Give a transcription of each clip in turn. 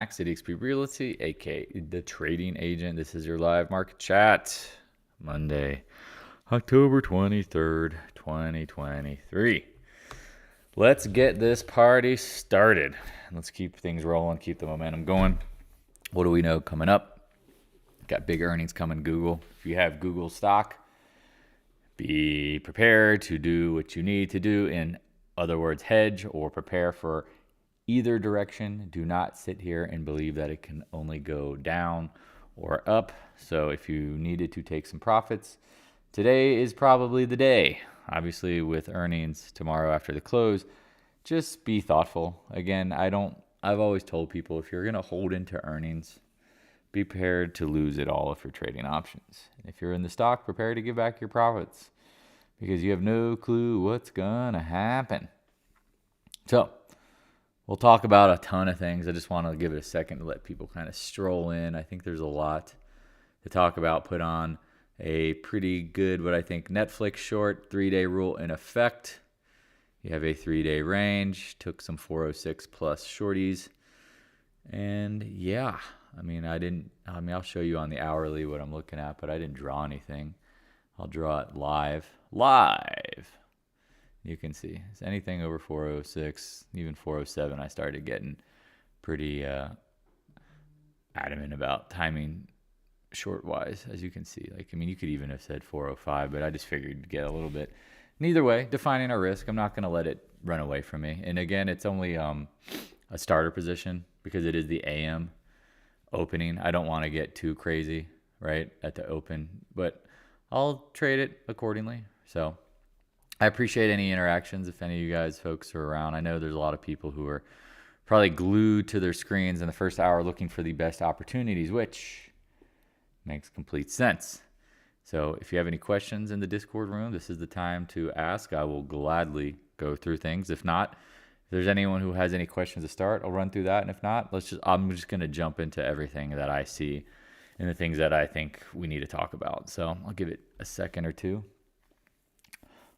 CDXP Realty, aka the trading agent. This is your live market chat, Monday, October 23rd, 2023. Let's get this party started. Let's keep things rolling, keep the momentum going. What do we know coming up? Got big earnings coming, Google. If you have Google stock, be prepared to do what you need to do. In other words, hedge or prepare for either direction. Do not sit here and believe that it can only go down or up. So if you needed to take some profits, today is probably the day. Obviously, with earnings tomorrow after the close, just be thoughtful. Again, I've always told people, if you're going to hold into earnings, be prepared to lose it all if you're trading options. If you're in the stock, prepare to give back your profits because you have no clue what's going to happen. So we'll talk about a ton of things. I just want to give it a second to let people kind of stroll in. I think there's a lot to talk about. Put on a pretty good, what I think, Netflix short, 3-day rule in effect. You have a 3-day range, took some 406 plus shorties. And yeah, I'll show you on the hourly what I'm looking at, but I didn't draw anything. I'll draw it live. You can see it's anything over 406, even 407. I started getting pretty adamant about timing short wise, as you can see. You could even have said 405, but I just figured you'd get a little bit. Neither way, defining our risk. I'm not going to let it run away from me. And again, it's only a starter position because it is the AM opening. I don't want to get too crazy right at the open, but I'll trade it accordingly. So I appreciate any interactions if any of you guys folks are around. I know there's a lot of people who are probably glued to their screens in the first hour looking for the best opportunities, which makes complete sense. So if you have any questions in the Discord room, this is the time to ask. I will gladly go through things. If not, if there's anyone who has any questions to start, I'll run through that. And if not, I'm just going to jump into everything that I see and the things that I think we need to talk about. So I'll give it a second or two.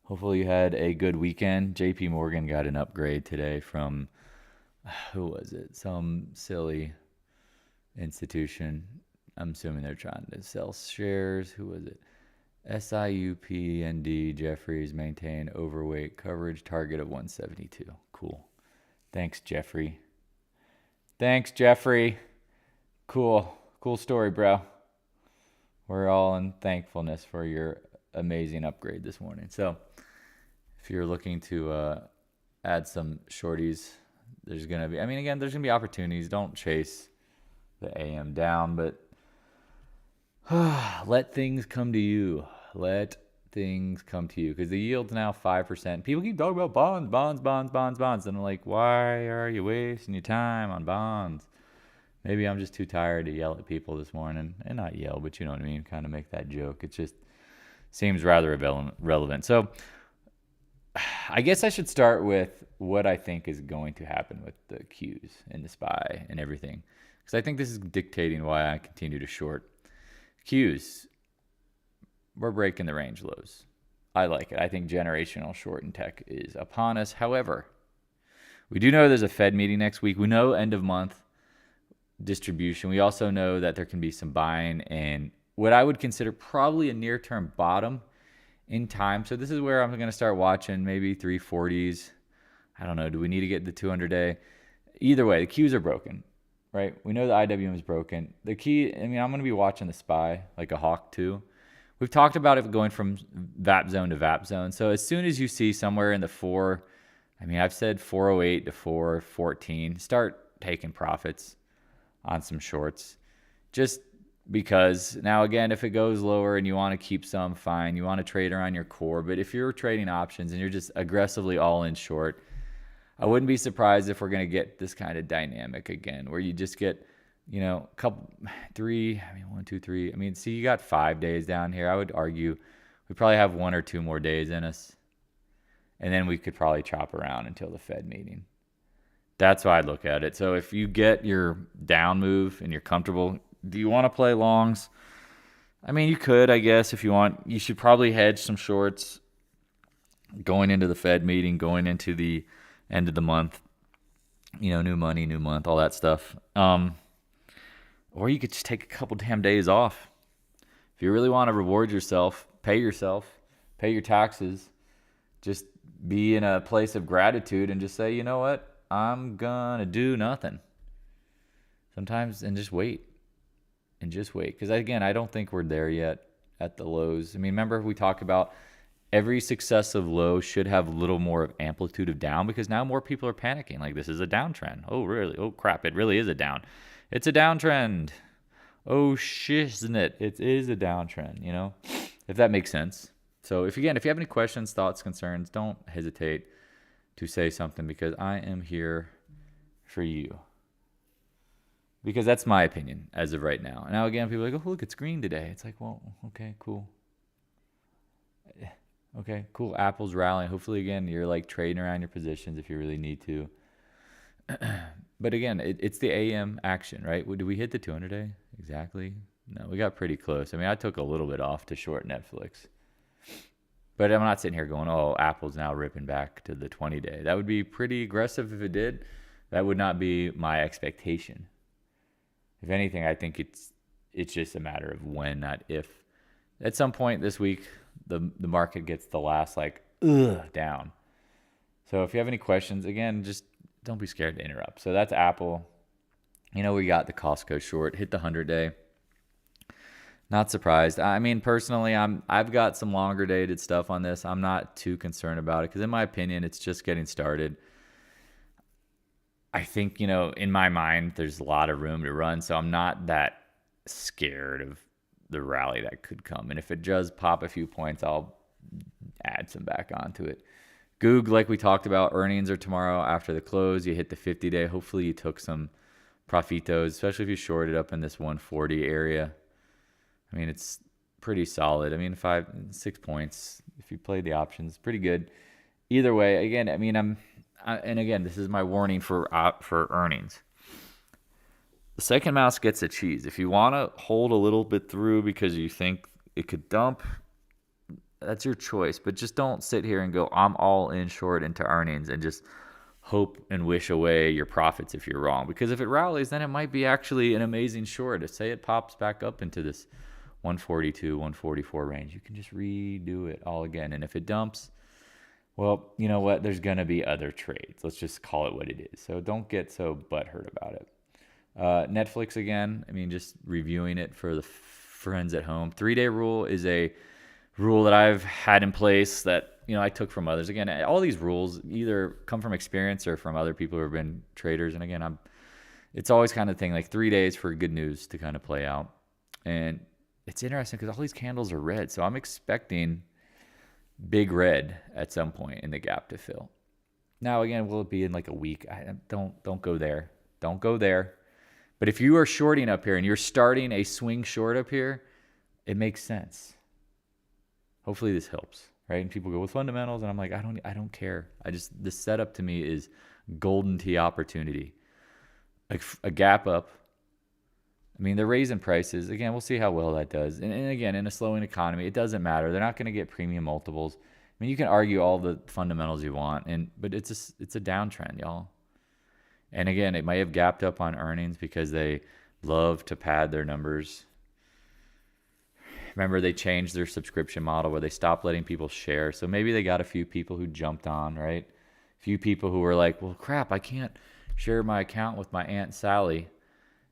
Hopefully you had a good weekend. JP Morgan got an upgrade today from, who was it? Some silly institution. I'm assuming they're trying to sell shares. Who was it? SIUP, ND, Jeffries maintain overweight coverage target of 172. Cool. Thanks, Jeffrey. Cool story, bro. We're all in thankfulness for your amazing upgrade this morning. So if you're looking to add some shorties, there's going to be, there's going to be opportunities. Don't chase the AM down, but let things come to you. Because the yield's now 5%. People keep talking about bonds. And I'm like, why are you wasting your time on bonds? Maybe I'm just too tired to yell at people this morning. And not yell, but you know what I mean? Kind of make that joke. It just seems rather relevant. So I guess I should start with what I think is going to happen with the Qs and the SPY and everything. Because I think this is dictating why I continue to short Qs. We're breaking the range lows. I like it. I think generational short in tech is upon us. However, we do know there's a Fed meeting next week. We know end of month distribution. We also know that there can be some buying and what I would consider probably a near-term bottom in time. So this is where I'm going to start watching maybe 340s. I don't know. Do we need to get the 200-day? Either way, the Qs are broken, right? We know the IWM is broken. The key, I'm going to be watching the SPY like a hawk too. We've talked about it going from VAP zone to VAP zone. So as soon as you see somewhere in the I've said 408 to 414, start taking profits on some shorts. Just because now, again, if it goes lower and you want to keep some, fine. You want to trade around your core. But if you're trading options and you're just aggressively all in short, I wouldn't be surprised if we're going to get this kind of dynamic again, where you just get, a couple, 1, 2, 3. See, you got 5 days down here. I would argue we probably have 1 or 2 more days in us. And then we could probably chop around until the Fed meeting. That's why I'd look at it. So if you get your down move and you're comfortable, do you want to play longs? You could, I guess, if you want. You should probably hedge some shorts going into the Fed meeting, going into the end of the month. New money, new month, all that stuff. Or you could just take a couple damn days off. If you really want to reward yourself, pay your taxes, just be in a place of gratitude and just say, you know what? I'm gonna do nothing. Sometimes, and just wait. Because again, I don't think we're there yet at the lows. I mean, remember we talked about every successive low should have a little more of amplitude of down, because now more people are panicking. Like, this is a downtrend. Oh, really? Oh, crap. It really is a down. It's a downtrend. Oh, shiznit. It is a downtrend, if that makes sense. So if you have any questions, thoughts, concerns, don't hesitate to say something, because I am here for you. Because that's my opinion as of right now. Now, again, people are like, oh, look, it's green today. It's like, well, okay, cool. Okay, cool. Apple's rallying. Hopefully, again, you're like trading around your positions if you really need to. But again, it's the AM action, right? Did we hit the 200-day exactly? No, we got pretty close. I mean, I took a little bit off to short Netflix. But I'm not sitting here going, oh, Apple's now ripping back to the 20-day. That would be pretty aggressive if it did. That would not be my expectation. If anything, I think it's just a matter of when, not if. At some point this week, the market gets the last down. So if you have any questions, again, just don't be scared to interrupt. So that's Apple. We got the Costco short, hit the 100-day. Not surprised. I mean, personally, I've got some longer dated stuff on this. I'm not too concerned about it because, in my opinion, it's just getting started. I think, in my mind, there's a lot of room to run, so I'm not that scared of the rally that could come. And if it does pop a few points, I'll add some back onto it. Goog, like we talked about, earnings are tomorrow after the close. You hit the 50-day. Hopefully you took some profitos, especially if you shorted up in this 140 area. I mean, it's pretty solid. I mean, 5-6 points. If you played the options, pretty good. Either way, again, I mean, and again, this is my warning for earnings. The second mouse gets a cheese. If you want to hold a little bit through because you think it could dump, that's your choice. But just don't sit here and go, I'm all in short into earnings, and just hope and wish away your profits if you're wrong. Because if it rallies, then it might be actually an amazing short. Say it pops back up into this 142, 144 range, you can just redo it all again. And if it dumps, well, you know what? There's going to be other trades. Let's just call it what it is. So don't get so butthurt about it. Netflix again, I mean, just reviewing it for the friends at home. 3-day rule is a rule that I've had in place that, I took from others. Again, all these rules either come from experience or from other people who have been traders. And again, it's always kind of thing, like 3 days for good news to kind of play out. And it's interesting because all these candles are red. So I'm expecting big red at some point in the gap to fill. Now, again, will it be in like a week? Don't go there. Don't go there. But if you are shorting up here and you're starting a swing short up here, it makes sense. Hopefully this helps, right? And people go with fundamentals, and I'm like, I don't care. This setup to me is golden tea opportunity. Like a gap up. I mean, they're raising prices. Again, we'll see how well that does. And again, in a slowing economy, it doesn't matter. They're not going to get premium multiples. I mean, you can argue all the fundamentals you want, but it's a downtrend, y'all. And again, it might have gapped up on earnings because they love to pad their numbers. Remember, they changed their subscription model where they stopped letting people share. So maybe they got a few people who jumped on, right? A few people who were like, well, crap, I can't share my account with my Aunt Sally.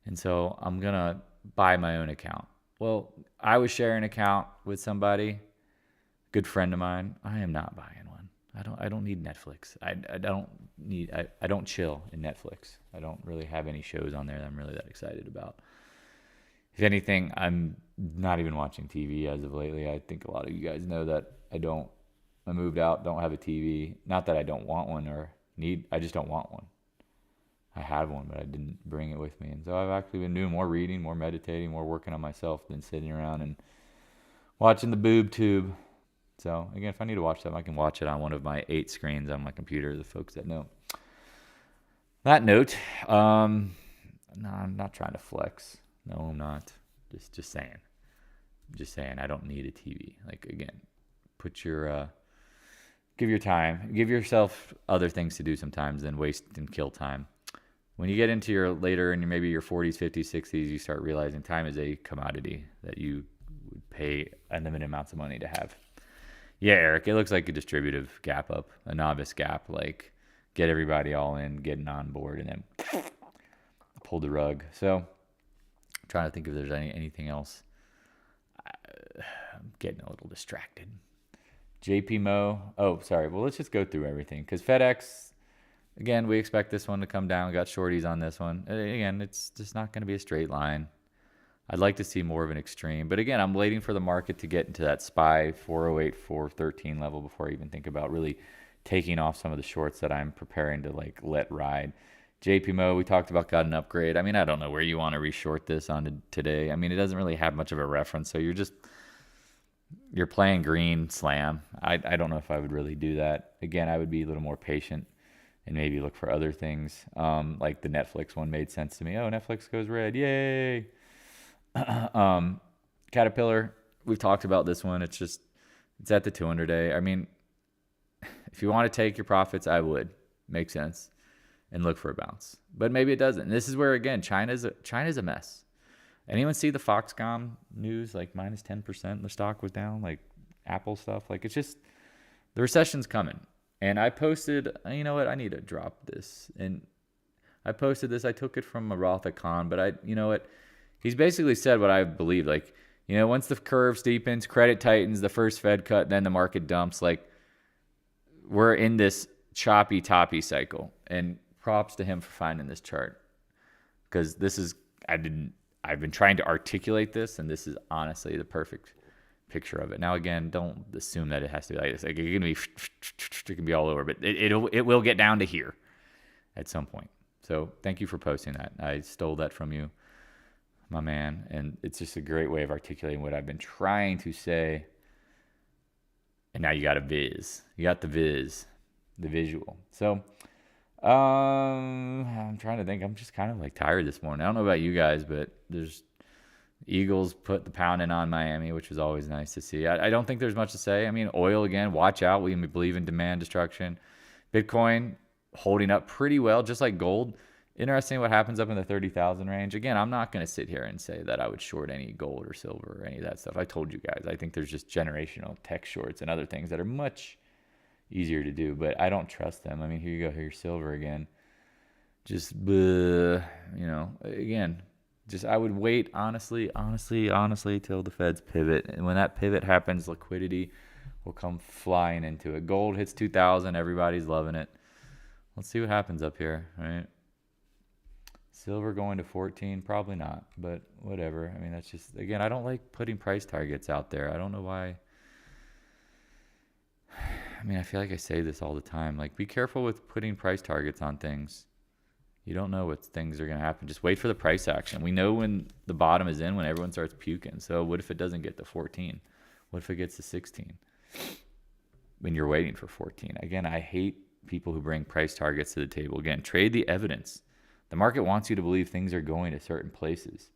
And so I'm going to buy my own account. Well, I was sharing an account with somebody, good friend of mine. I am not buying one. I don't need Netflix. I don't chill in Netflix. I don't really have any shows on there that I'm really that excited about. If anything, I'm not even watching TV as of lately. I think a lot of you guys know that I moved out, don't have a TV. Not that I don't want one I just don't want one. I have one, but I didn't bring it with me. And so I've actually been doing more reading, more meditating, more working on myself than sitting around and watching the boob tube. So again, if I need to watch something, I can watch it on one of my 8 screens on my computer, the folks that know. That note, no, I'm not trying to flex. No, I'm not. Just saying. Just saying I don't need a TV. Like, again, give your time. Give yourself other things to do sometimes than waste and kill time. when you get into your later and maybe your 40s, 50s, 60s, you start realizing time is a commodity that you would pay unlimited amounts of money to have. Yeah, Eric, it looks like a distributive gap up, a novice gap, like get everybody all in, getting on board, and then pull the rug. So I'm trying to think if there's anything else. I'm getting a little distracted. JP Mo. Oh, sorry. Well, let's just go through everything because FedEx, again, we expect this one to come down. Got shorties on this one. Again, it's just not going to be a straight line. I'd like to see more of an extreme. But again, I'm waiting for the market to get into that SPY 408, 413 level before I even think about really taking off some of the shorts that I'm preparing to like let ride. JPMO, we talked about, got an upgrade. I mean, I don't know where you want to reshort this on today. I mean, it doesn't really have much of a reference. So you're playing green slam. I don't know if I would really do that. Again, I would be a little more patient and maybe look for other things. Like the Netflix one made sense to me. Oh, Netflix goes red. Yay. Caterpillar, we've talked about this one. It's at the 200-day. I mean, if you want to take your profits, I would. Makes sense. And look for a bounce. But maybe it doesn't. And this is where, again, China's a mess. Anyone see the Foxconn news? Like minus 10%, the stock was down, like Apple stuff. Like it's just, the recession's coming. And I posted, you know what, I need to drop this. And I posted this. I took it from a Roth Econ, but you know what, he's basically said what I believe. Like, you know, once the curve steepens, credit tightens, the first Fed cut, then the market dumps. Like, we're in this choppy, toppy cycle. And props to him for finding this chart. Because this is, I've been trying to articulate this, and this is honestly the perfect picture of it. Now, again, don't assume that it has to be like this. Like, it can be all over, but it will get down to here at some point. So thank you for posting that. I stole that from you, my man, and it's just a great way of articulating what I've been trying to say. And now you got a viz. You got the viz, the visual. So I'm trying to think. I'm just kind of like tired this morning. I don't know about you guys, but there's Eagles put the pounding on Miami, which was always nice to see. I don't think there's much to say. I mean, oil again, watch out. We believe in demand destruction. Bitcoin holding up pretty well, just like gold. Interesting what happens up in the 30,000 range. Again, I'm not going to sit here and say that I would short any gold or silver or any of that stuff. I told you guys, I think there's just generational tech shorts and other things that are much easier to do, but I don't trust them. I mean, here you go, here's silver again. Just, again, just I would wait, honestly, till the Feds pivot. And when that pivot happens, liquidity will come flying into it. Gold hits 2,000, everybody's loving it. Let's see what happens up here, right? Silver going to 14, probably not, but whatever. I mean, that's just, again, I don't like putting price targets out there. I don't know why. I mean, I feel like I say this all the time. Like, be careful with putting price targets on things. You don't know what things are going to happen. Just wait for the price action. We know when the bottom is in, when everyone starts puking. So what if it doesn't get to 14? What if it gets to 16? When you're waiting for 14. Again, I hate people who bring price targets to the table. Again, trade the evidence. The market wants you to believe things are going to certain places.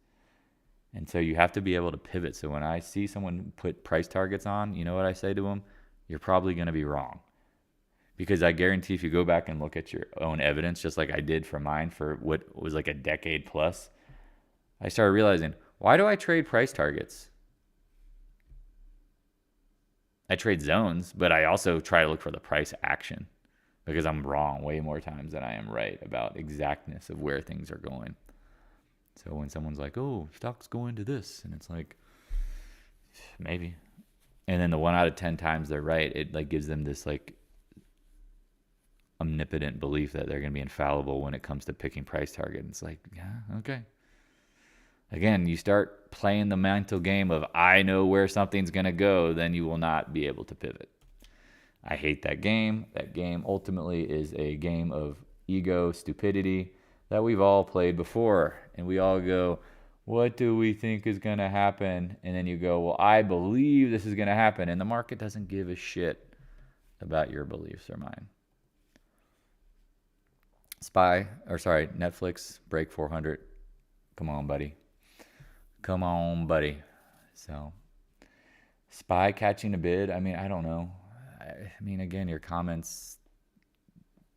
And so you have to be able to pivot. So when I see someone put price targets on, you know what I say to them? You're probably going to be wrong. Because I guarantee if you go back and look at your own evidence, just like I did for mine for what was like a decade plus, I started realizing, why do I trade price targets? I trade zones, but I also try to look for the price action because I'm wrong way more times than I am right about exactness of where things are going. So when someone's like, oh, stock's going to this, and it's like, maybe. And then the 1 out of 10 times they're right, it like gives them this like omnipotent belief that they're going to be infallible when it comes to picking price target. And it's like, yeah, okay. Again, you start playing the mental game of I know where something's going to go, then you will not be able to pivot. I hate that game. That game ultimately is a game of ego, stupidity that we've all played before. And we all go, what do we think is going to happen? And then you go, well, I believe this is going to happen. And the market doesn't give a shit about your beliefs or mine. Netflix, break 400. Come on, buddy. So, SPY catching a bid. I mean, I don't know. I mean, again, your comments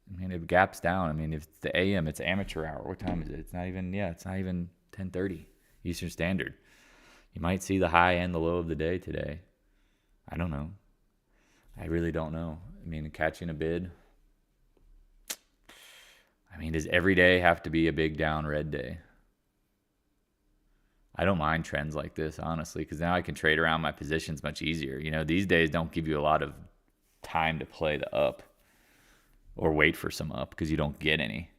I mean, it gaps down. I mean, if it's the AM, it's amateur hour. What time is it? It's not even 10:30 Eastern Standard. You might see the high and the low of the day today. I don't know. I really don't know. I mean, catching a bid. I mean, does every day have to be a big down red day? I don't mind trends like this, honestly, because now I can trade around my positions much easier. You know, these days don't give you a lot of time to play the up or wait for some up because you don't get any.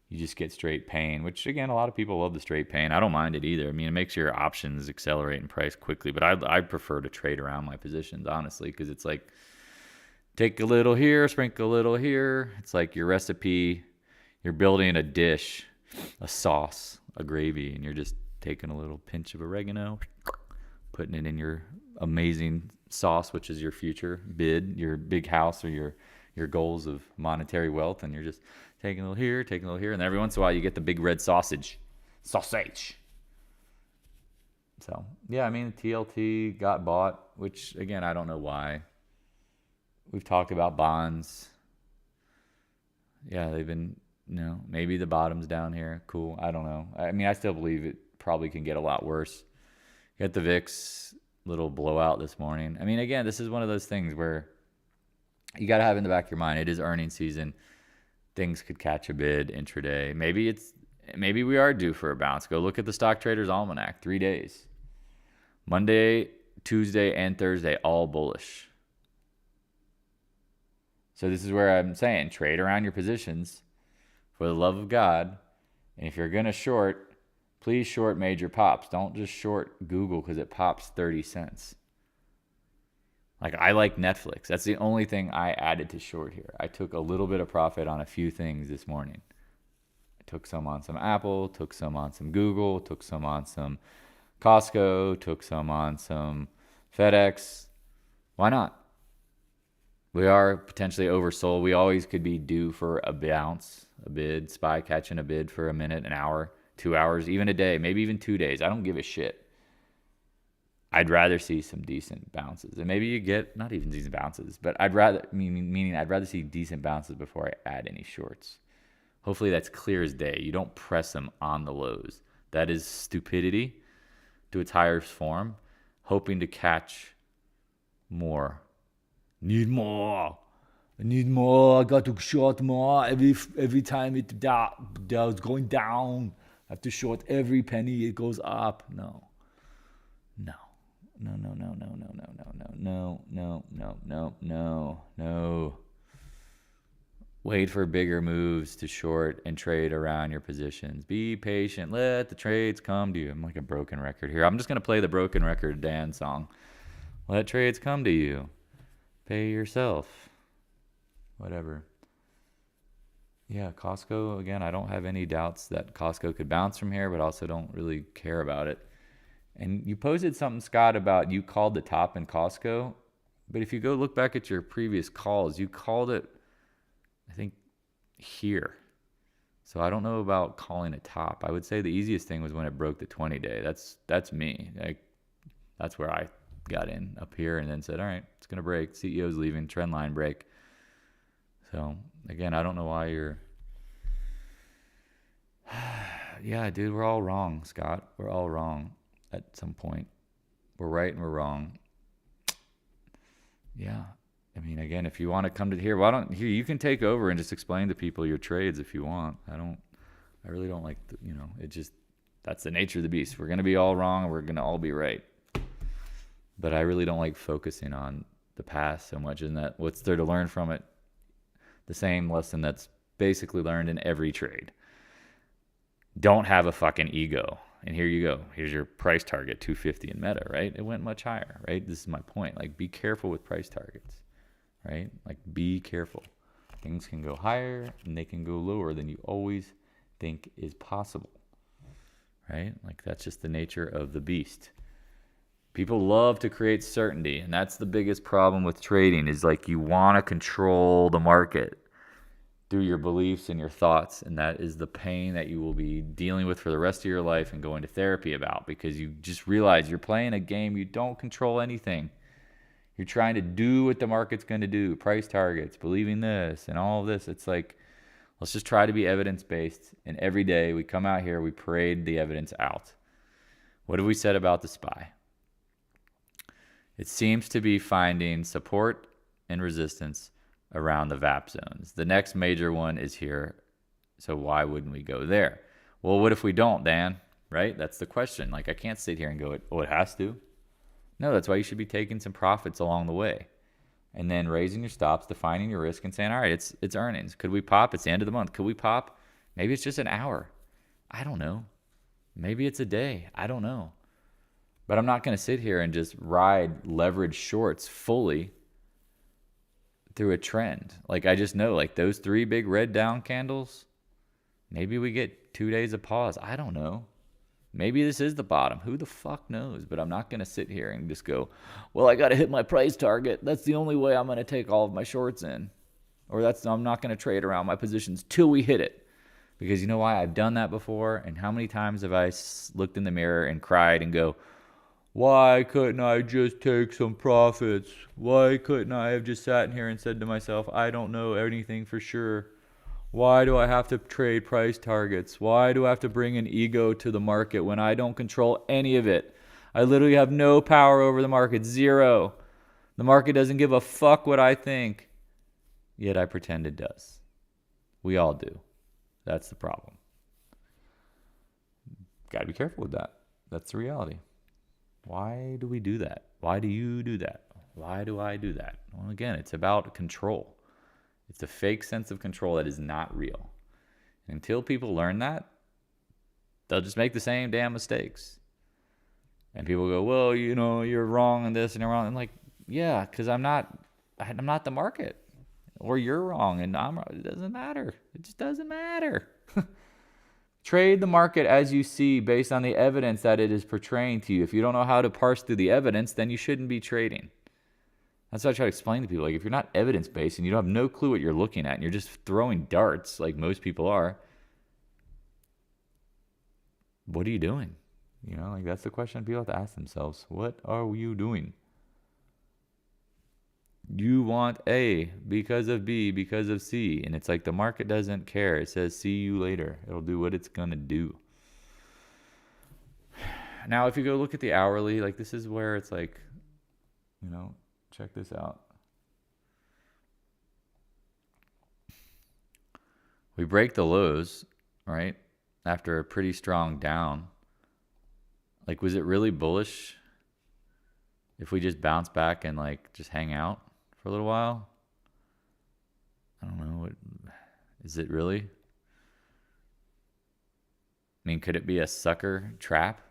You just get straight pain, which, again, a lot of people love the straight pain. I don't mind it either. I mean, it makes your options accelerate in price quickly, but I prefer to trade around my positions, honestly, because it's like take a little here, sprinkle a little here. It's like your recipe. You're building a dish, a sauce, a gravy, and you're just taking a little pinch of oregano, putting it in your amazing sauce, which is your future bid, your big house, or your goals of monetary wealth, and you're just taking a little here, taking a little here, and every once in a while you get the big red sausage. So, yeah, I mean, TLT got bought, which, again, I don't know why. We've talked about bonds. Yeah, they've been, maybe the bottom's down here. Cool. I don't know. I mean, I still believe it probably can get a lot worse. Got the VIX little blowout this morning. I mean, again, this is one of those things where you got to have in the back of your mind, it is earnings season. Things could catch a bid intraday. Maybe we are due for a bounce. Go look at the Stock Traders Almanac. 3 days. Monday, Tuesday, and Thursday, all bullish. So this is where I'm saying trade around your positions for the love of God. And if you're going to short, please short major pops. Don't just short Google because it pops 30 cents. Like, I like Netflix. That's the only thing I added to short here. I took a little bit of profit on a few things this morning. I took some on some Apple, took some on some Google, took some on some Costco, took some on some FedEx. Why not? We are potentially oversold. We always could be due for a bounce, a bid, SPY catching a bid for a minute, an hour, 2 hours, even a day, maybe even 2 days. I don't give a shit. I'd rather see some decent bounces. And maybe you get, not even decent bounces, but I'd rather see decent bounces before I add any shorts. Hopefully that's clear as day. You don't press them on the lows. That is stupidity to its highest form, hoping to catch more. Need more. I need more. I got to short more. Every time it was going down, I have to short every penny it goes up. No. Wait for bigger moves to short and trade around your positions. Be patient. Let the trades come to you. I'm like a broken record here. I'm just going to play the Broken Record Dan song. Let trades come to you. Pay yourself. Whatever. Yeah, Costco, again, I don't have any doubts that Costco could bounce from here, but also don't really care about it. And you posted something, Scott, about you called the top in Costco. But if you go look back at your previous calls, you called it, I think, here. So I don't know about calling a top. I would say the easiest thing was when it broke the 20-day. That's me. That's where I got in up here and then said, all right, it's going to break. CEO's leaving, trend line break. So, again, I don't know why you're... Yeah, dude, we're all wrong, Scott. We're all wrong. At some point, we're right and we're wrong. Yeah, I mean, again, if you want to come to here, you can take over and just explain to people your trades if you want. I really don't like, that's the nature of the beast. We're going to be all wrong and we're going to all be right. But I really don't like focusing on the past so much. And that what's there to learn from it? The same lesson that's basically learned in every trade. Don't have a fucking ego. And here you go. Here's your price target, 250 in Meta, right? It went much higher, right? This is my point. Like, be careful with price targets, right? Like, be careful. Things can go higher and they can go lower than you always think is possible, right? Like, that's just the nature of the beast. People love to create certainty, and that's the biggest problem with trading is, like, you want to control the market through your beliefs and your thoughts, and that is the pain that you will be dealing with for the rest of your life and going to therapy about, because you just realize you're playing a game. You don't control anything. You're trying to do what the market's going to do, price targets, believing this and all of this. It's like, let's just try to be evidence-based. And every day we come out here, we parade the evidence out. What have we said about the SPY? It seems to be finding support and resistance around the VAP zones. The next major one is here. So why wouldn't we go there? Well, what if we don't, Dan? Right? That's the question. Like, I can't sit here and go, oh, it has to. No, that's why you should be taking some profits along the way. And then raising your stops, defining your risk, and saying, all right, it's earnings. Could we pop? It's the end of the month. Could we pop? Maybe it's just an hour. I don't know. Maybe it's a day. I don't know. But I'm not going to sit here and just ride leverage shorts fully through a trend. Like, I just know, like, those 3 big red down candles, maybe we get 2 days of pause. I don't know. Maybe this is the bottom. Who the fuck knows? But I'm not going to sit here and just go, well, I got to hit my price target. That's the only way I'm going to take all of my shorts in. Or I'm not going to trade around my positions till we hit it. Because you know why? I've done that before. And how many times have I looked in the mirror and cried and go, why couldn't I just take some profits? Why couldn't I have just sat in here and said to myself, I don't know anything for sure. Why do I have to trade price targets? Why do I have to bring an ego to the market when I don't control any of it? I literally have no power over the market. Zero. The market doesn't give a fuck what I think. Yet I pretend it does. We all do. That's the problem. Got to be careful with that. That's the reality. Why do we do that? Why do you do that? Why do I do that? Well, again, it's about control. It's a fake sense of control that is not real. Until people learn that, they'll just make the same damn mistakes. And people go, well, you know, you're wrong in this and you're wrong. I'm like, yeah, because I'm not the market. Or you're wrong and I'm wrong. It doesn't matter. It just doesn't matter. Trade the market as you see based on the evidence that it is portraying to you. If you don't know how to parse through the evidence, then you shouldn't be trading. That's what I try to explain to people. Like, if you're not evidence-based and you don't have no clue what you're looking at and you're just throwing darts like most people are, what are you doing? You know, like, that's the question people have to ask themselves. What are you doing? You want A because of B because of C. And it's like the market doesn't care. It says, see you later. It'll do what it's going to do. Now, if you go look at the hourly, like, this is where it's like, you know, check this out. We break the lows, right? After a pretty strong down. Like, was it really bullish if we just bounce back and, like, just hang out for a little while? I don't know. Is it really? I mean, could it be a sucker trap?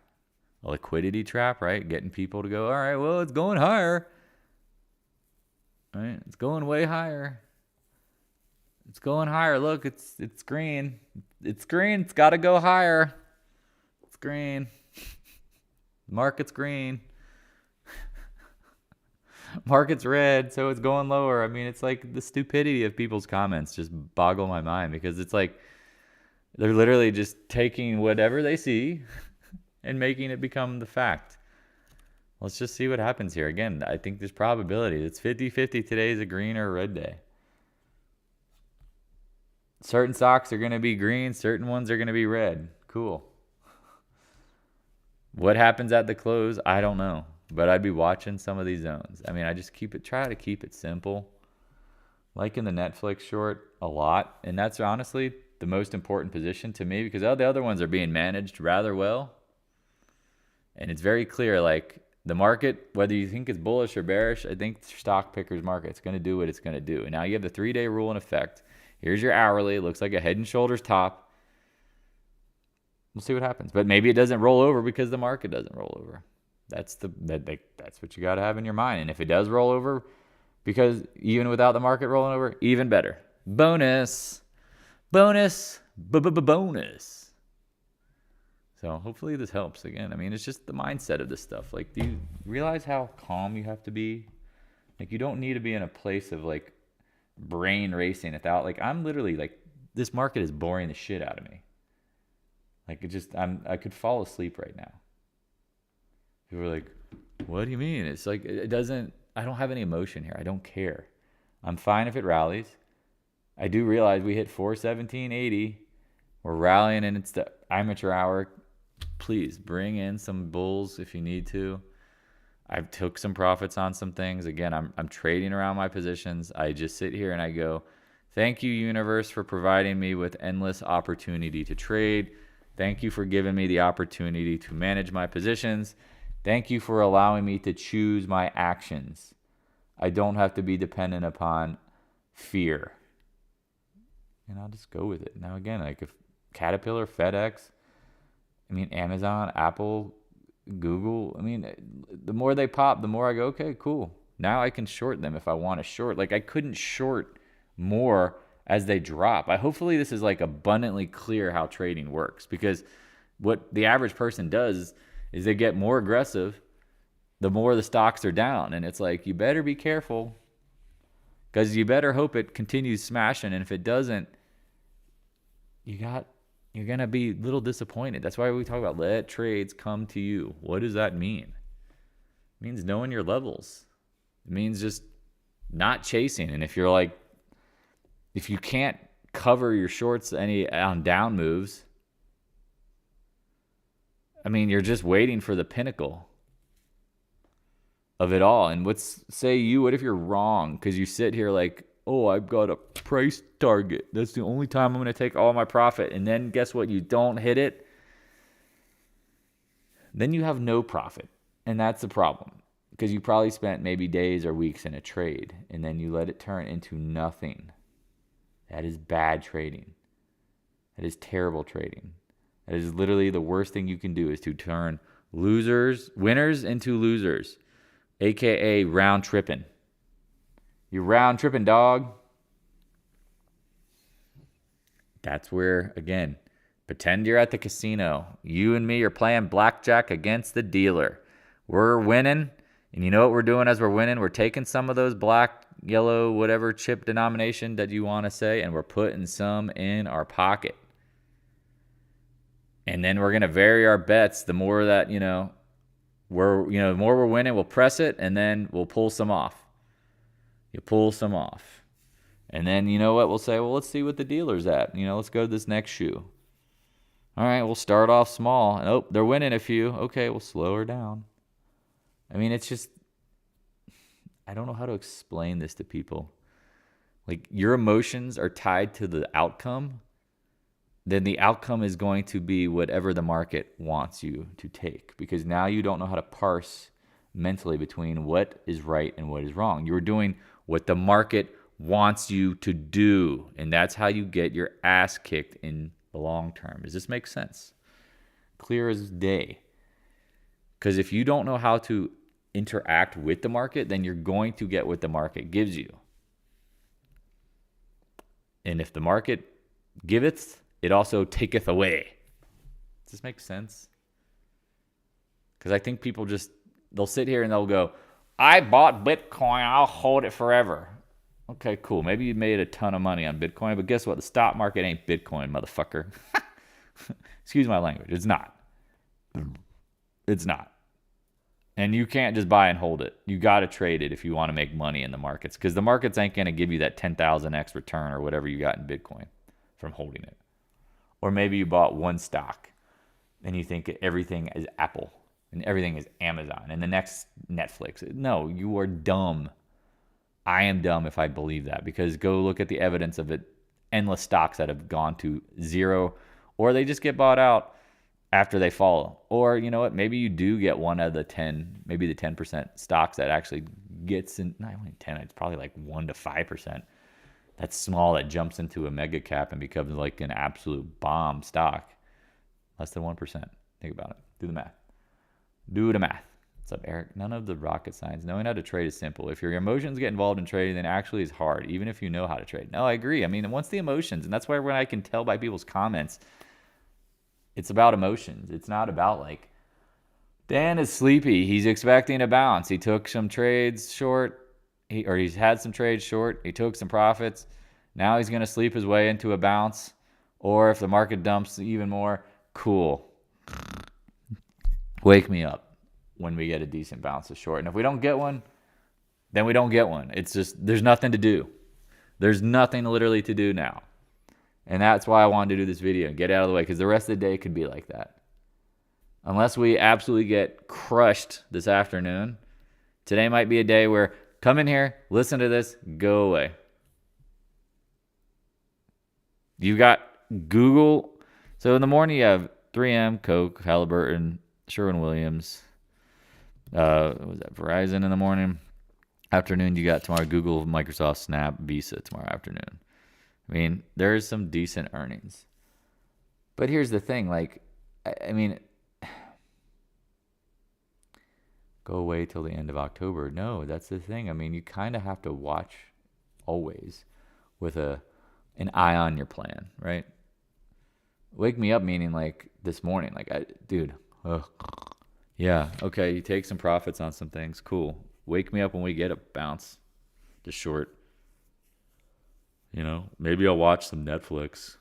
A liquidity trap, right? Getting people to go, all right, well, it's going higher. Right? It's going way higher. It's going higher. Look, it's green. It's green. It's got to go higher. It's green. Market's green. Market's red, so it's going lower. I mean, it's like the stupidity of people's comments just boggle my mind, because it's like they're literally just taking whatever they see and making it become the fact. Let's just see what happens here. Again, I think there's probability. It's 50-50. Today's a green or a red day. Certain stocks are going to be green. Certain ones are going to be red. Cool. What happens at the close? I don't know. But I'd be watching some of these zones. I mean, I just try to keep it simple. Like in the Netflix short a lot. And that's honestly the most important position to me, because all the other ones are being managed rather well. And it's very clear, like, the market, whether you think it's bullish or bearish, I think stock picker's market, it's going to do what it's going to do. And now you have the 3-day rule in effect. Here's your hourly. It looks like a head and shoulders top. We'll see what happens. But maybe it doesn't roll over because the market doesn't roll over. That's what you got to have in your mind. And if it does roll over, because even without the market rolling over, even better. Bonus. Bonus. Bonus. So hopefully this helps. Again, I mean, it's just the mindset of this stuff. Like, do you realize how calm you have to be? Like, you don't need to be in a place of, like, brain racing without, like, I'm literally, like, this market is boring the shit out of me. Like, I could fall asleep right now. People are like, what do you mean? It's like, it doesn't, I don't have any emotion here. I don't care. I'm fine if it rallies. I do realize we hit 417.80. We're rallying and it's the amateur hour. Please bring in some bulls if you need to. I've took some profits on some things. Again, I'm trading around my positions. I just sit here and I go, thank you, universe, for providing me with endless opportunity to trade. Thank you for giving me the opportunity to manage my positions. Thank you for allowing me to choose my actions. I don't have to be dependent upon fear. And I'll just go with it. Now, again, like if Caterpillar, FedEx, Amazon, Apple, Google, the more they pop, the more I go, okay, cool. Now I can short them if I want to short. Like I couldn't short more as they drop. Hopefully this is like abundantly clear how trading works, because what the average person does is they get more aggressive the more the stocks are down. And it's like, you better be careful, because you better hope it continues smashing. And if it doesn't, you're going to be a little disappointed. That's why we talk about let trades come to you. What does that mean? It means knowing your levels. It means just not chasing. And if you can't cover your shorts on down moves, you're just waiting for the pinnacle of it all. And what if you're wrong? Because you sit here like, oh, I've got a price target. That's the only time I'm going to take all my profit. And then guess what? You don't hit it. Then you have no profit. And that's the problem, because you probably spent maybe days or weeks in a trade, and then you let it turn into nothing. That is bad trading. That is terrible trading. That is literally the worst thing you can do, is to turn winners into losers, aka round tripping. You're round tripping, dog. That's where, again, pretend you're at the casino. You and me are playing blackjack against the dealer. We're winning, and you know what we're doing as we're winning? We're taking some of those black, yellow, whatever chip denomination that you want to say, and we're putting some in our pocket. And then we're going to vary our bets. The more that, the more we're winning, we'll press it, and then we'll pull some off. You pull some off. And then, you know what? We'll say, well, let's see what the dealer's at. Let's go to this next shoe. All right, we'll start off small. And, oh, they're winning a few. Okay, we'll slow her down. It's just, I don't know how to explain this to people. Like, your emotions are tied to the outcome. Then the outcome is going to be whatever the market wants you to take. Because now you don't know how to parse mentally between what is right and what is wrong. You're doing what the market wants you to do, and that's how you get your ass kicked in the long term. Does this make sense? Clear as day. Because if you don't know how to interact with the market, then you're going to get what the market gives you. And if the market giveth, it also taketh away. Does this make sense? Because I think people they'll sit here and they'll go, I bought Bitcoin, I'll hold it forever. Okay, cool. Maybe you made a ton of money on Bitcoin, but guess what? The stock market ain't Bitcoin, motherfucker. Excuse my language. It's not. It's not. And you can't just buy and hold it. You got to trade it if you want to make money in the markets, because the markets ain't going to give you that 10,000x return or whatever you got in Bitcoin from holding it. Or maybe you bought one stock and you think everything is Apple and everything is Amazon and the next Netflix. No, you are dumb. I am dumb if I believe that, because go look at the evidence of it. Endless stocks that have gone to zero, or they just get bought out after they fall. Or you know what? Maybe you do get one of the 10, maybe the 10% stocks that actually gets in, not only 10, it's probably like 1 to 5%. That's small, that jumps into a mega cap and becomes like an absolute bomb stock. Less than 1%. Think about it. Do the math. Do the math. What's up, Eric? None of the rocket science. Knowing how to trade is simple. If your emotions get involved in trading, then actually it's hard, even if you know how to trade. No, I agree. Once the emotions, and that's why when I can tell by people's comments, it's about emotions. It's not about like, Dan is sleepy. He's expecting a bounce. He took some trades short. He's had some trades short. He took some profits. Now he's going to sleep his way into a bounce. Or if the market dumps even more, cool. Wake me up when we get a decent bounce of short. And if we don't get one, then we don't get one. It's just, there's nothing to do. There's nothing literally to do now. And that's why I wanted to do this video and get it out of the way, because the rest of the day could be like that. Unless we absolutely get crushed this afternoon, today might be a day where come in here, listen to this, go away. You got Google. So in the morning you have 3M, Coke, Halliburton, Sherwin-Williams. What was that? Verizon in the morning. Afternoon you got tomorrow Google, Microsoft, Snap, Visa tomorrow afternoon. I mean, there's some decent earnings. But here's the thing, like, I mean, go away till the end of October. No, that's the thing. I mean, you kind of have to watch always with an eye on your plan, right? Wake me up meaning like this morning, like, yeah, okay, you take some profits on some things, cool. Wake me up when we get a bounce, just short. You know, maybe I'll watch some Netflix.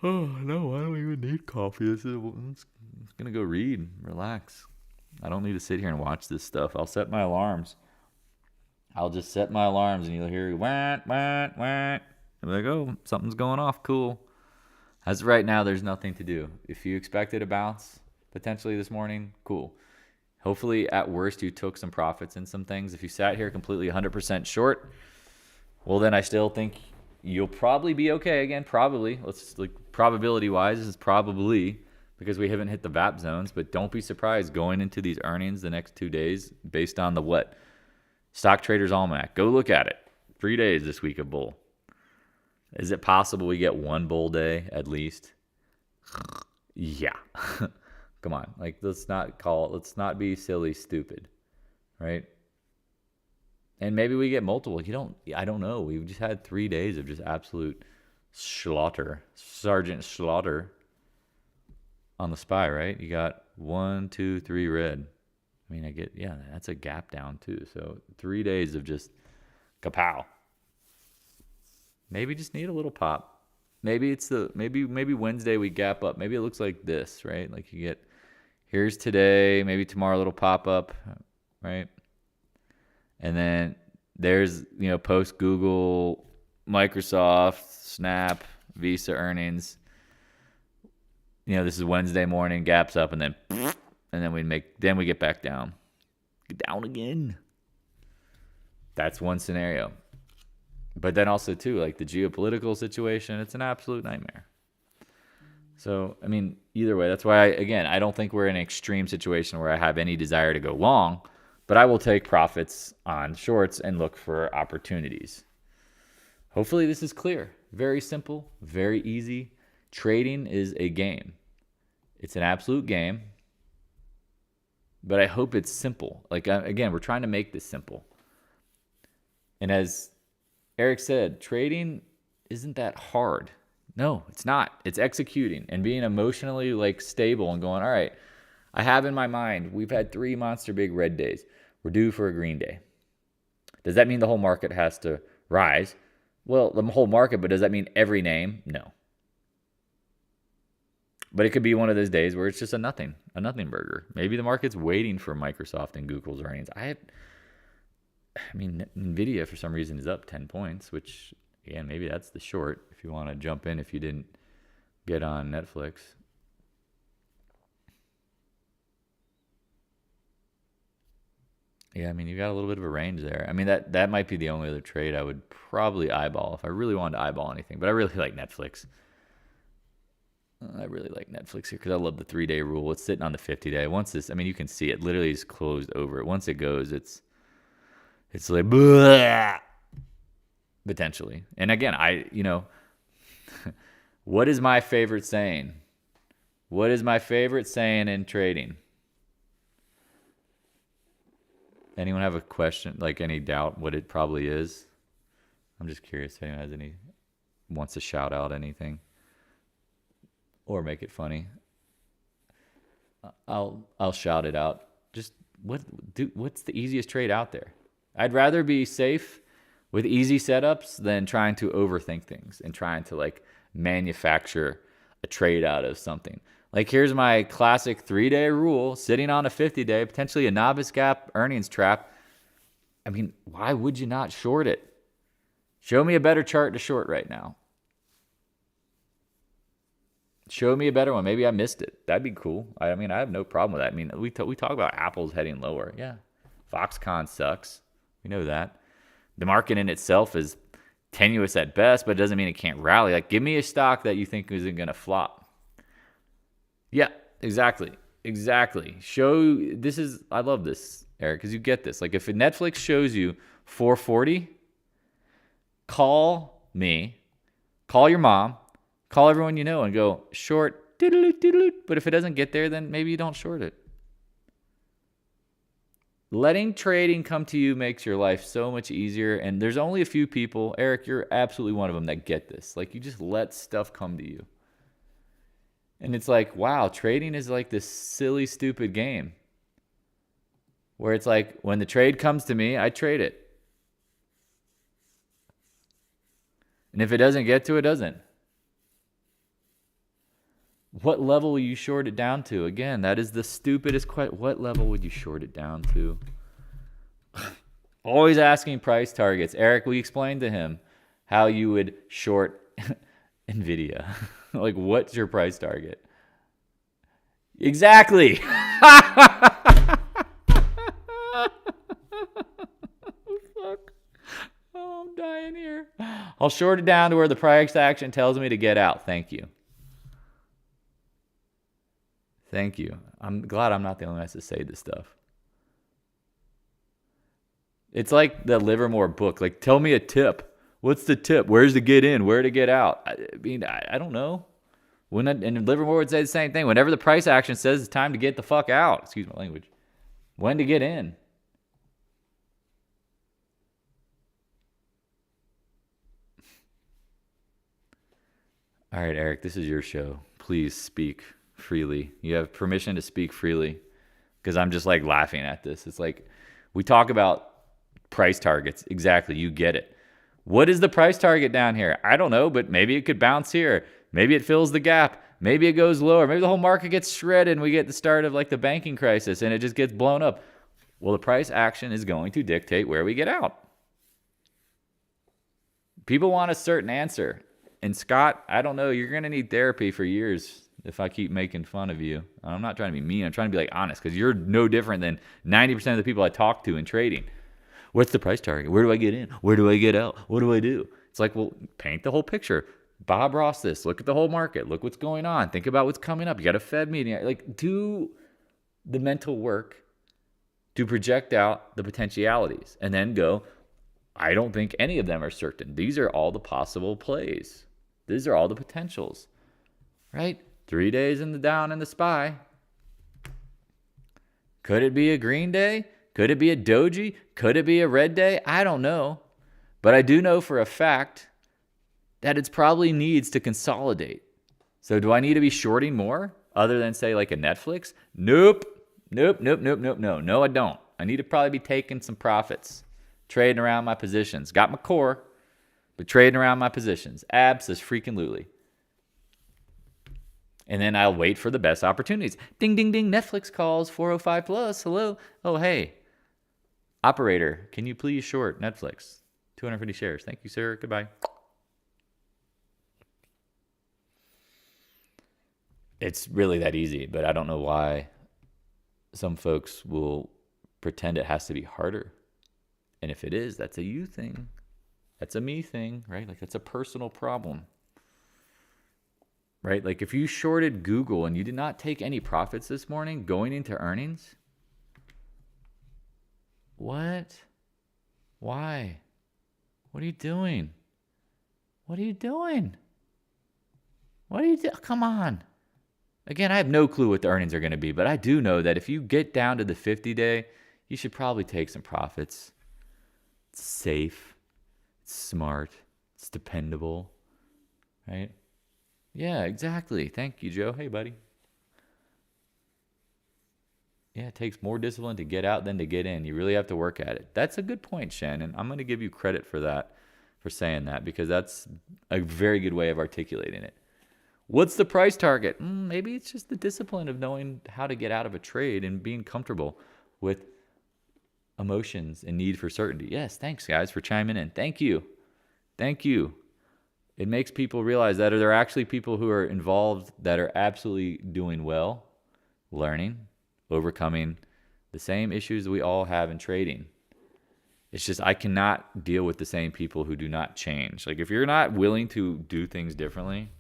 Oh, no, I don't even need coffee. I'm going to go read, relax. I don't need to sit here and watch this stuff. I'll set my alarms. I'll just set my alarms and you'll hear, wah, wah, wah. I'm like, oh, something's going off. Cool. As of right now, there's nothing to do. If you expected a bounce potentially this morning, cool. Hopefully, at worst, you took some profits in some things. If you sat here completely 100% short, well, then I still think you'll probably be okay again. Probably. Let's like probability-wise, this is probably because we haven't hit the VAP zones. But don't be surprised going into these earnings the next 2 days based on the what? Stock Traders Almanac. Go look at it. 3 days this week of bull. Is it possible we get one bull day at least? Yeah. Come on. Like, let's not be silly, stupid. Right? And maybe we get multiple. I don't know. We've just had 3 days of just absolute slaughter. Sergeant Slaughter on the SPY, right? You got 1, 2, 3 red. I mean, that's a gap down too. So 3 days of just kapow. Maybe just need a little pop. Maybe maybe Wednesday we gap up. Maybe it looks like this, right? Like you get, here's today, maybe tomorrow a little pop up, right? And then there's, post Google, Microsoft, Snap, Visa earnings. This is Wednesday morning, gaps up, and then we get back down. Get down again. That's one scenario. But then also too, like the geopolitical situation, it's an absolute nightmare. So, I mean, either way, that's why I don't think we're in an extreme situation where I have any desire to go long, but I will take profits on shorts and look for opportunities. Hopefully this is clear. Very simple, very easy. Trading is a game. It's an absolute game, but I hope it's simple. Like, again, we're trying to make this simple. And as Eric said, trading isn't that hard. No, it's not. It's executing and being emotionally stable and going, all right, I have in my mind, we've had 3 monster big red days. We're due for a green day. Does that mean the whole market has to rise? Well, the whole market, but does that mean every name? No. But it could be one of those days where it's just a nothing burger. Maybe the market's waiting for Microsoft and Google's earnings. I mean, NVIDIA for some reason is up 10 points, which, again, maybe that's the short if you want to jump in if you didn't get on Netflix. Yeah, I mean, you got a little bit of a range there. I mean, that might be the only other trade I would probably eyeball if I really wanted to eyeball anything. But I really like Netflix. I really like Netflix here because I love the 3-day rule. It's sitting on the 50-day. Once this, I mean, you can see it literally is closed over it. Once it goes, it's like, blah, potentially. And again, what is my favorite saying? What is my favorite saying in trading? Anyone have a question, like any doubt what it probably is? I'm just curious if anyone wants to shout out anything or make it funny. I'll shout it out. Just what's the easiest trade out there? I'd rather be safe with easy setups than trying to overthink things and trying to manufacture a trade out of something. Like, here's my classic 3-day rule sitting on a 50-day, potentially a novice gap earnings trap. I mean, why would you not short it? Show me a better chart to short right now. Show me a better one. Maybe I missed it. That'd be cool. I mean, I have no problem with that. I mean, we talk about Apple's heading lower. Yeah. Foxconn sucks. We know that. The market in itself is tenuous at best, but it doesn't mean it can't rally. Like, give me a stock that you think isn't going to flop. Yeah, exactly. Exactly. I love this, Eric, because you get this. Like, if Netflix shows you 440, call me, call your mom, call everyone you know and go, short, but if it doesn't get there, then maybe you don't short it. Letting trading come to you makes your life so much easier, and there's only a few people, Eric, you're absolutely one of them, that get this. Like, you just let stuff come to you. And it's like, wow, trading is like this silly, stupid game where it's like, when the trade comes to me, I trade it. And if it doesn't get to, it doesn't. What level will you short it down to? Again, that is the stupidest question. What level would you short it down to? Always asking price targets. Eric, will you explain to him how you would short NVIDIA? Like, what's your price target? Exactly. Fuck. Oh, I'm dying here. I'll short it down to where the price action tells me to get out. Thank you. Thank you. I'm glad I'm not the only one that has to say this stuff. It's like the Livermore book. Like, tell me a tip. What's the tip? Where's the get in? Where to get out? I mean, I don't know. And Livermore would say the same thing. Whenever the price action says it's time to get the fuck out, excuse my language, when to get in. All right, Eric, this is your show. Please speak freely. You have permission to speak freely, because I'm just like laughing at this. It's like, we talk about price targets. Exactly. You get it. What is the price target down here? I don't know, but maybe it could bounce here. Maybe it fills the gap. Maybe it goes lower. Maybe the whole market gets shredded and we get the start of like the banking crisis and it just gets blown up. Well, the price action is going to dictate where we get out. People want a certain answer. And Scott, I don't know, you're going to need therapy for years if I keep making fun of you. I'm not trying to be mean. I'm trying to be like honest, because you're no different than 90% of the people I talk to in trading. What's the price target? Where do I get in? Where do I get out? What do I do? It's like, well, paint the whole picture. Bob Ross this. Look at the whole market. Look what's going on. Think about what's coming up. You got a Fed meeting. Like, do the mental work to project out the potentialities and then go, I don't think any of them are certain. These are all the possible plays. These are all the potentials, right? 3 days in the down in the SPY. Could it be a green day? Could it be a doji? Could it be a red day? I don't know. But I do know for a fact that it probably needs to consolidate. So do I need to be shorting more other than, say, like a Netflix? Nope. No, I don't. I need to probably be taking some profits, trading around my positions. Got my core, but trading around my positions. Abso-freaking-lutely. And then I'll wait for the best opportunities. Ding, ding, ding. Netflix calls 405 plus. Hello. Oh, hey. Operator, can you please short Netflix? 250 shares. Thank you, sir. Goodbye. It's really that easy, but I don't know why some folks will pretend it has to be harder. And if it is, that's a you thing. That's a me thing, right? Like, that's a personal problem. Right? Like, if you shorted Google and you did not take any profits this morning going into earnings, what? Why? What are you doing? What are you doing? What are you doing? Come on. Again, I have no clue what the earnings are going to be, but I do know that if you get down to the 50-day, you should probably take some profits. It's safe. It's smart. It's dependable. Right? Yeah, exactly. Thank you, Joe. Hey, buddy. Yeah, it takes more discipline to get out than to get in. You really have to work at it. That's a good point, Shannon. I'm going to give you credit for that, for saying that, because that's a very good way of articulating it. What's the price target? Maybe it's just the discipline of knowing how to get out of a trade and being comfortable with emotions and need for certainty. Yes, thanks guys for chiming in. Thank you. Thank you. It makes people realize that there are actually people who are involved that are absolutely doing well, learning, overcoming the same issues we all have in trading. It's just I cannot deal with the same people who do not change. Like if you're not willing to do things differently,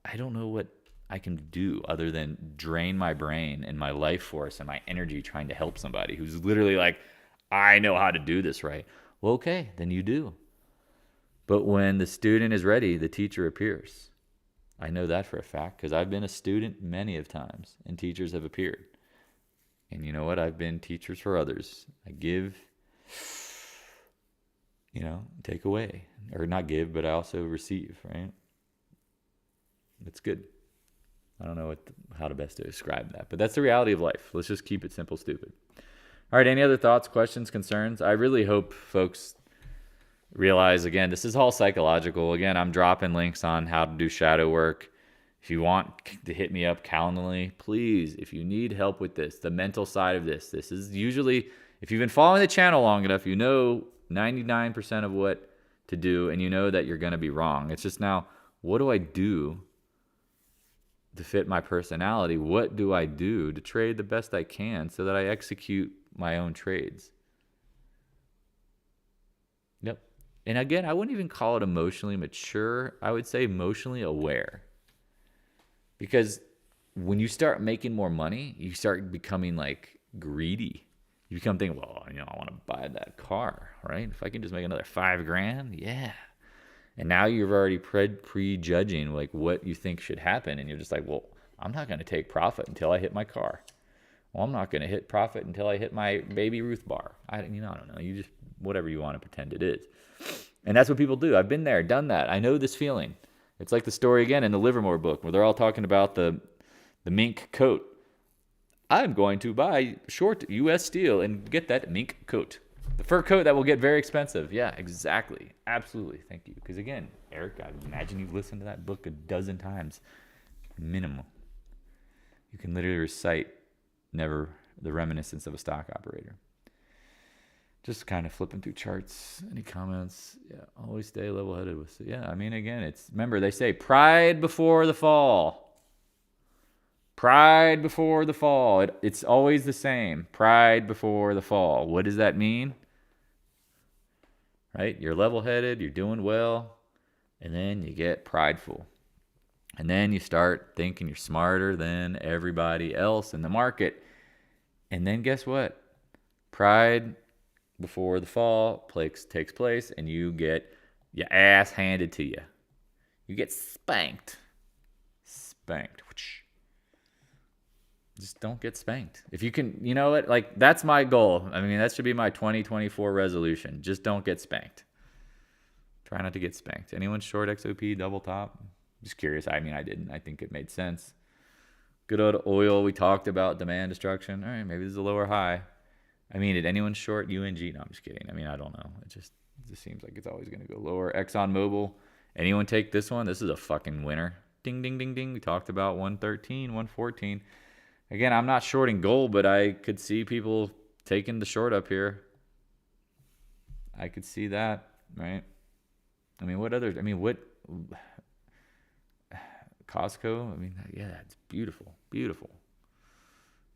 I don't know what I can do other than drain my brain and my life force and my energy trying to help somebody who's literally like, I know how to do this right. Well, okay, then you do. But when the student is ready, the teacher appears. I know that for a fact because I've been a student many of times and teachers have appeared. And you know what? I've been teachers for others. I give, take away. Or not give, but I also receive, right? It's good. I don't know how to best describe that. But that's the reality of life. Let's just keep it simple, stupid. All right, any other thoughts, questions, concerns? I really hope folks realize, again, this is all psychological. Again, I'm dropping links on how to do shadow work. If you want to hit me up Calendly, please, if you need help with this, the mental side of this is usually, if you've been following the channel long enough, you know 99% of what to do, and you know that you're going to be wrong. It's just now, what do I do to fit my personality? What do I do to trade the best I can so that I execute my own trades? Yep. And again, I wouldn't even call it emotionally mature. I would say emotionally aware. Because when you start making more money, you start becoming like greedy. You become thinking, well, I want to buy that car, right? If I can just make another $5,000, yeah. And now you're already prejudging like what you think should happen. And you're just like, well, I'm not going to take profit until I hit my car. Well, I'm not going to hit profit until I hit my Baby Ruth bar. I don't know. You just, whatever you want to pretend it is. And that's what people do. I've been there, done that. I know this feeling. It's like the story again in the Livermore book where they're all talking about the mink coat. I'm going to buy short U.S. steel and get that mink coat. The fur coat that will get very expensive. Yeah, exactly. Absolutely. Thank you. Because again, Eric, I imagine you've listened to that book a dozen times. Minimum. You can literally recite never the reminiscence of a stock operator. Just kind of flipping through charts. Any comments? Yeah, always stay level-headed with it. Yeah, again, remember they say pride before the fall. Pride before the fall. It's always the same. Pride before the fall. What does that mean? Right? You're level-headed, you're doing well, and then you get prideful. And then you start thinking you're smarter than everybody else in the market. And then guess what? Pride before the fall takes place, and you get your ass handed to you. You get spanked. Just don't get spanked. If you can, you know what? Like, that's my goal. That should be my 2024 resolution. Just don't get spanked. Try not to get spanked. Anyone short XOP double top? Just curious. I didn't. I think it made sense. Good old oil. We talked about demand destruction. All right, maybe this is a lower high. Did anyone short UNG? No, I'm just kidding. I don't know. It just seems like it's always going to go lower. ExxonMobil. Anyone take this one? This is a fucking winner. Ding, ding, ding, ding. We talked about 113, 114. Again, I'm not shorting gold, but I could see people taking the short up here. I could see that, right? What others? What? Costco? Yeah, it's beautiful. Beautiful.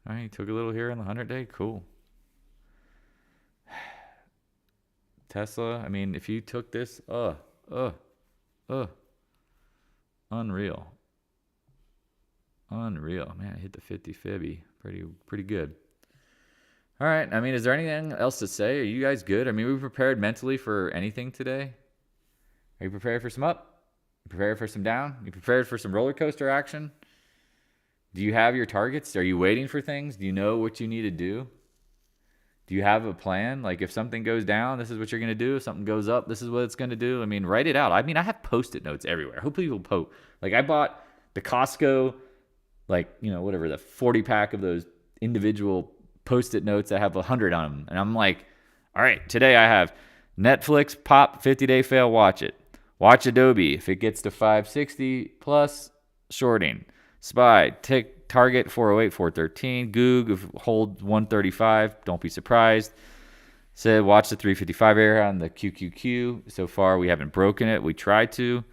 All right, took a little here on the 100-day. Cool. Tesla, if you took this, unreal. Man, I hit the 50 Fibby. Pretty good. All right. Is there anything else to say? Are you guys good? We prepared mentally for anything today? Are you prepared for some up? You prepared for some down? You prepared for some roller coaster action? Do you have your targets? Are you waiting for things? Do you know what you need to do? Do you have a plan? Like, if something goes down, this is what you're going to do. If something goes up, this is what it's going to do. Write it out. I have Post-it notes everywhere. I hope people post. Like, I bought the Costco, whatever, the 40-pack of those individual Post-it notes that have 100 on them. And I'm like, all right, today I have Netflix, pop, 50-day fail, watch it. Watch Adobe. If it gets to 560 plus, shorting. SPY, take target 408, 413. Goog, hold 135. Don't be surprised. Said watch the 355 area on the QQQ. So far, we haven't broken it. We tried to.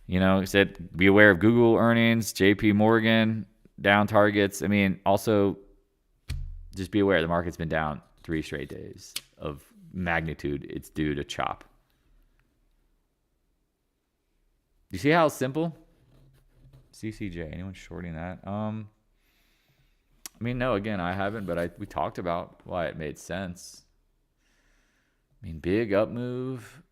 You know, said be aware of Google earnings, JP Morgan, down targets. I mean, also just be aware the market's been down 3 straight days of magnitude. It's due to chop. You see how simple? CCJ, anyone shorting that? I mean, no, again, I haven't, but we talked about why it made sense. I mean, big up move.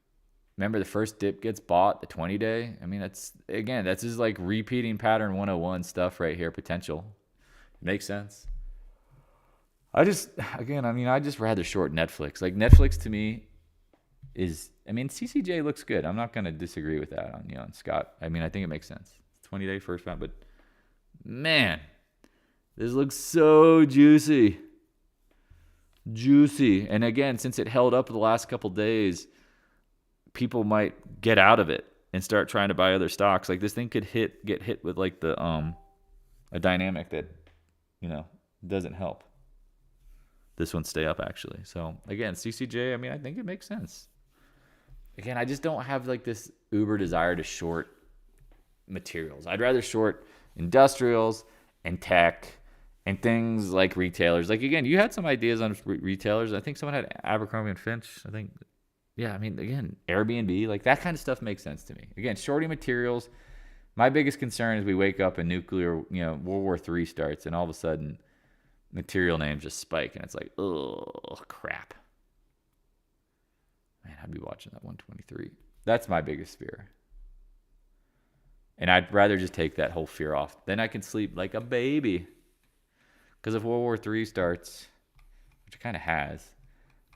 Remember, the first dip gets bought, the 20-day. I mean, that's just like repeating pattern 101 stuff right here, potential. Makes sense. I just rather short Netflix. Like, Netflix to me is, I mean, CCJ looks good. I'm not going to disagree with that on Scott. I mean, I think it makes sense. 20-day first round, but man, this looks so juicy. Juicy. And again, since it held up the last couple days, people might get out of it and start trying to buy other stocks. Like, this thing could get hit with like the a dynamic that, doesn't help. This one stay up actually. So again, CCJ, I mean, I think it makes sense. Again, I just don't have like this uber desire to short materials. I'd rather short industrials and tech and things like retailers. Like, again, you had some ideas on retailers. I think someone had Abercrombie and Finch. I think, yeah, I mean, again, Airbnb, like that kind of stuff makes sense to me. Again, shorting materials. My biggest concern is we wake up and nuclear, World War III starts, and all of a sudden material names just spike, and it's like, oh, crap. Man, I'd be watching that 123. That's my biggest fear. And I'd rather just take that whole fear off. Then I can sleep like a baby. Because if World War III starts, which it kind of has,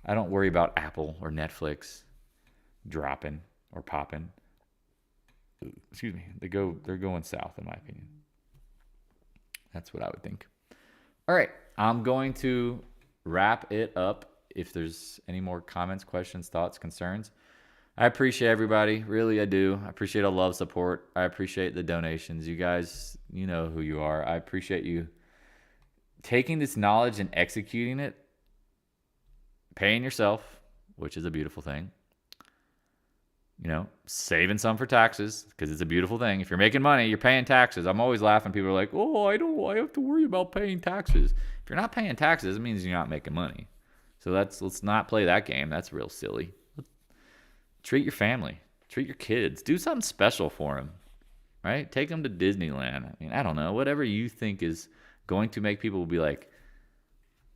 I don't worry about Apple or Netflix dropping or popping. Excuse me. They're going south, in my opinion. That's what I would think. All right. I'm going to wrap it up. If there's any more comments, questions, thoughts, concerns, I appreciate everybody. Really, I do. I appreciate all love, support. I appreciate the donations. You guys, you know who you are. I appreciate you taking this knowledge and executing it, paying yourself, which is a beautiful thing. Saving some for taxes, because it's a beautiful thing. If you're making money, you're paying taxes. I'm always laughing. People are like, oh, I have to worry about paying taxes. If you're not paying taxes, it means you're not making money. So let's not play that game. That's real silly. Treat your family. Treat your kids. Do something special for them, right? Take them to Disneyland. I mean, I don't know. Whatever you think is going to make people be like,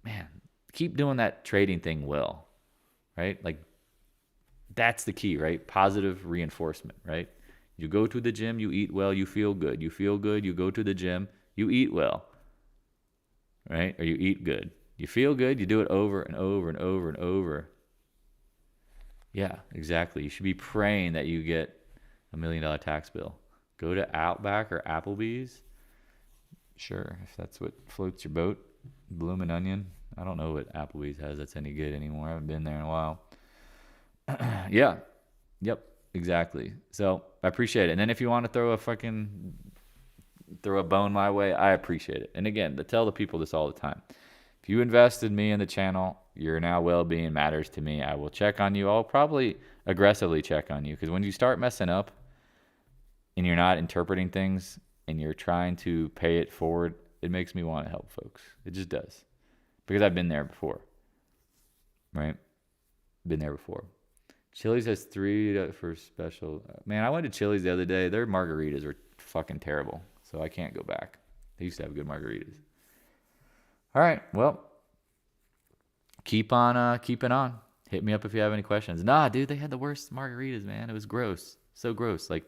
man, keep doing that trading thing well, right? Like, that's the key, right? Positive reinforcement, right? You go to the gym, you eat well, you feel good. You feel good, you go to the gym, you eat well, right? Or you eat good. You feel good, you do it over and over and over and over. Yeah, exactly. You should be praying that you get $1 million tax bill. Go to Outback or Applebee's. Sure, if that's what floats your boat. Bloomin' Onion. I don't know what Applebee's has that's any good anymore. I haven't been there in a while. Yeah. Yep, exactly. So I appreciate it. And then if you want to throw a bone my way, I appreciate it. And again, tell the people this all the time. If you invest in me and the channel, your now well-being matters to me. I will check on you. I'll probably aggressively check on you, because when you start messing up and you're not interpreting things and you're trying to pay it forward, it makes me want to help folks. It just does, because I've been there before, right? Been there before. Chili's has 3 for special. Man, I went to Chili's the other day. Their margaritas are fucking terrible, so I can't go back. They used to have good margaritas. All right, well, keep on keeping on. Hit me up if you have any questions. Nah, dude, they had the worst margaritas, man. It was gross. So gross. Like,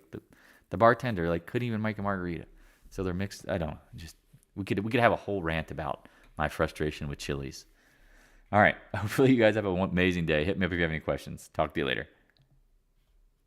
the bartender couldn't even make a margarita. So they're mixed. I don't know. Just we could have a whole rant about my frustration with Chili's. All right. Hopefully you guys have an amazing day. Hit me up if you have any questions. Talk to you later.